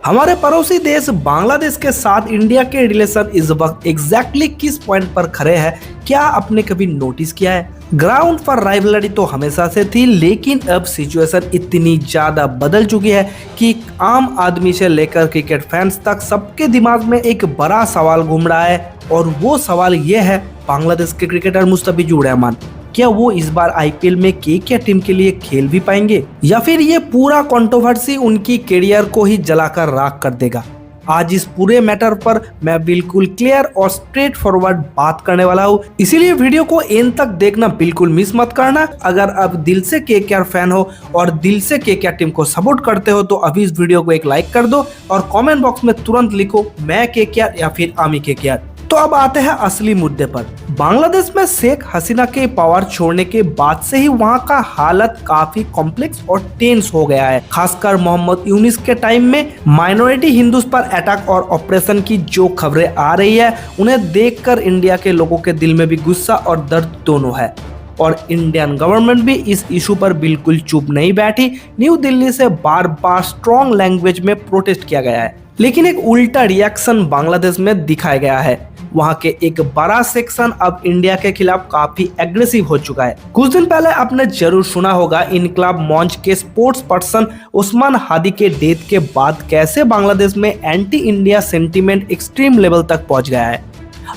हमारे पड़ोसी देश बांग्लादेश के साथ इंडिया के रिलेशन इस वक्त एग्जैक्टली किस पॉइंट पर खड़े हैं, क्या आपने कभी नोटिस किया है? ग्राउंड पर राइवलरी तो हमेशा से थी, लेकिन अब सिचुएशन इतनी ज्यादा बदल चुकी है कि आम आदमी से लेकर क्रिकेट फैंस तक सबके दिमाग में एक बड़ा सवाल घूम रहा है। और वो सवाल ये है, बांग्लादेश के क्रिकेटर मुस्तफिजुर रहमान क्या वो इस बार आईपीएल में केकेआर टीम के लिए खेल भी पाएंगे, या फिर ये पूरा कंट्रोवर्सी उनकी करियर को ही जलाकर राख कर देगा? आज इस पूरे मैटर पर मैं बिल्कुल क्लियर और स्ट्रेट फॉरवर्ड बात करने वाला हूँ, इसीलिए वीडियो को एंड तक देखना बिल्कुल मिस मत करना। अगर आप दिल से केकेआर फैन हो और दिल से केकेआर टीम को सपोर्ट करते हो तो अभी इस वीडियो को एक लाइक कर दो और कमेंट बॉक्स में तुरंत लिखो मैं केकेआर या फिर आमी केकेआर। तो अब आते हैं असली मुद्दे पर। बांग्लादेश में शेख हसीना के पावर छोड़ने के बाद से ही वहां का हालत काफी कॉम्प्लेक्स और टेंस हो गया है। खासकर मोहम्मद यूनिस के टाइम में माइनॉरिटी हिंदूज पर अटैक और ऑपरेशन की जो खबरें आ रही है, उन्हें देखकर इंडिया के लोगों के दिल में भी गुस्सा और दर्द दोनों है। और इंडियन गवर्नमेंट भी इस इशू पर बिल्कुल चुप नहीं बैठी। न्यू दिल्ली से बार बार स्ट्रॉन्ग लैंग्वेज में प्रोटेस्ट किया गया है, लेकिन एक उल्टा रिएक्शन बांग्लादेश में दिखाया गया है। वहां के एक बड़ा सेक्शन अब इंडिया के खिलाफ काफी एग्रेसिव हो चुका है। कुछ दिन पहले आपने जरूर सुना होगा इनकलाब मंच के स्पोर्ट्स पर्सन उस्मान हादी के डेथ के बाद कैसे बांग्लादेश में anti India sentiment extreme level तक पहुंच गया है।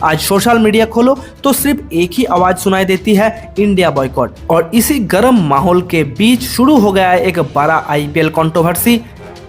आज सोशल मीडिया खोलो तो सिर्फ एक ही आवाज सुनाई देती है, इंडिया बॉयकॉट। और इसी गर्म माहौल के बीच शुरू हो गया है एक बड़ा आईपीएल कंट्रोवर्सी।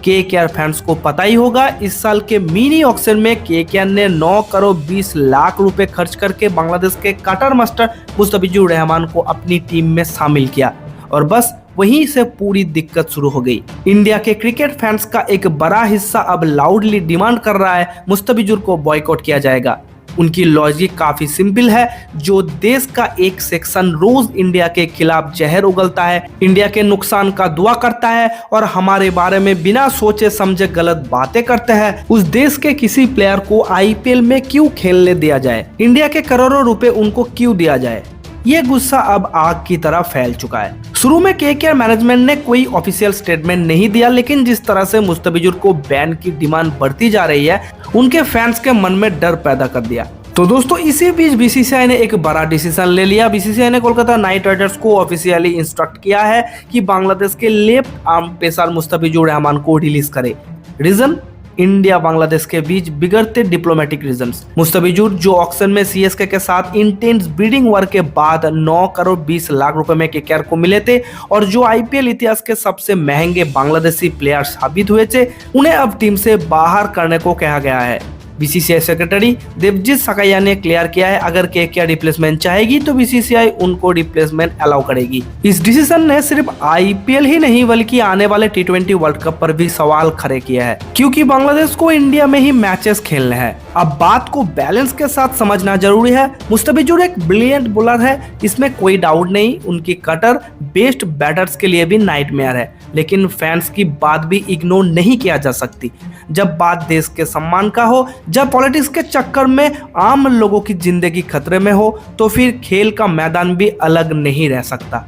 केकेआर फैंस को पता ही होगा, इस साल के मिनी ऑक्शन में केकेआर ने 9 करोड़ 20 लाख रुपए खर्च करके बांग्लादेश के कटर मास्टर मुस्तफिजुर रहमान को अपनी टीम में शामिल किया और बस वहीं से पूरी दिक्कत शुरू हो गई। इंडिया के क्रिकेट फैंस का एक बड़ा हिस्सा अब लाउडली डिमांड कर रहा है मुस्तफिजुर को बॉयकॉट किया जाएगा। उनकी लॉजिक काफी सिंपल है, जो देश का एक सेक्शन रोज इंडिया के खिलाफ जहर उगलता है, इंडिया के नुकसान का दुआ करता है और हमारे बारे में बिना सोचे समझे गलत बातें करते हैं, उस देश के किसी प्लेयर को आईपीएल में क्यों खेलने दिया जाए, इंडिया के करोड़ों रुपए उनको क्यों दिया जाए। ये गुस्सा अब आग की तरह फैल चुका है। शुरू में केकेआर मैनेजमेंट ने कोई ऑफिशियल स्टेटमेंट नहीं दिया, लेकिन जिस तरह से मुस्तफिजुर को बैन की डिमांड बढ़ती जा रही है, उनके फैंस के मन में डर पैदा कर दिया। तो दोस्तों, इसी बीच बीसीसीआई ने एक बड़ा डिसीजन ले लिया। बीसीसीआई ने कोलकाता नाइट राइडर्स को ऑफिशियली इंस्ट्रक्ट किया है कि बांग्लादेश के left arm pacer Mustafizur Rahman को रिलीज करे। रीजन, इंडिया बांग्लादेश के बीच बिगड़ते डिप्लोमेटिक रीजंस। मुस्तफिजुर जो ऑक्शन में सीएसके के साथ इंटेंस बिडिंग वॉर के बाद 9 करोड़ 20 लाख रुपए में केकेआर को मिले थे और जो आईपीएल इतिहास के सबसे महंगे बांग्लादेशी प्लेयर साबित हुए थे, उन्हें अब टीम से बाहर करने को कहा गया है। बीसीसीआई सेक्रेटरी देवजीत सकाया ने क्लियर किया है, अगर केकेआर रिप्लेसमेंट चाहेगी तो बीसीसीआई उनको रिप्लेसमेंट अलाउ करेगी। इस डिसीजन ने सिर्फ आईपीएल ही नहीं बल्कि आने वाले टी20 वर्ल्ड कप पर भी सवाल खड़े किए हैं, क्योंकि बांग्लादेश को इंडिया में ही मैचेस खेलने हैं। अब बात को बैलेंस के साथ समझना जरूरी है। मुस्तफिजुर एक ब्रिलियंट बॉलर है, इसमें कोई डाउट नहीं। उनकी कटर बेस्ट बैटर्स के लिए भी नाइटमेयर है, लेकिन फैंस की बात भी इग्नोर नहीं किया जा सकती। जब बात देश के सम्मान का हो, जब पॉलिटिक्स के चक्कर में आम लोगों की जिंदगी खतरे में हो, तो फिर खेल का मैदान भी अलग नहीं रह सकता।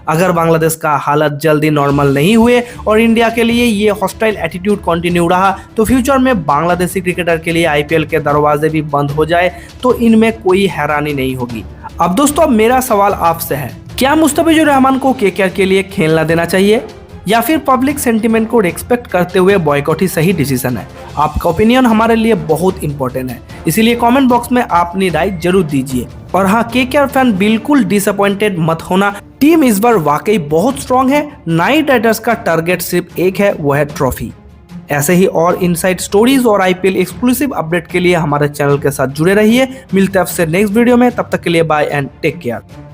अगर बांग्लादेश का हालत जल्दी नॉर्मल नहीं हुए और इंडिया के लिए ये हॉस्टाइल एटीट्यूड कंटिन्यू रहा, तो फ्यूचर में बांग्लादेशी क्रिकेटर के लिए आईपीएल के दरवाजे भी बंद हो जाए तो इनमें कोई हैरानी नहीं होगी। अब दोस्तों, मेरा सवाल आपसे है, क्या मुस्तफिजुर रहमान को केकेआर के लिए खेलना देना चाहिए या फिर पब्लिक सेंटीमेंट को रिस्पेक्ट करते हुए बॉयकॉट ही सही डिसीजन है? आपका ओपिनियन हमारे लिए बहुत इंपॉर्टेंट है, इसीलिए कमेंट बॉक्स में अपनी राय जरूर दीजिए। और हाँ, केकेआर फैन बिल्कुल डिसअपॉइंटेड मत होना, टीम इस बार वाकई बहुत स्ट्रांग है। नाइट राइडर्स का टारगेट सिर्फ एक है, वो है ट्रॉफी। ऐसे ही और इनसाइड स्टोरीज और आईपीएल एक्सक्लूसिव अपडेट के लिए हमारे चैनल के साथ जुड़े रहिए। मिलते हैं आपसे नेक्स्ट वीडियो में, तब तक के लिए बाय एंड टेक केयर।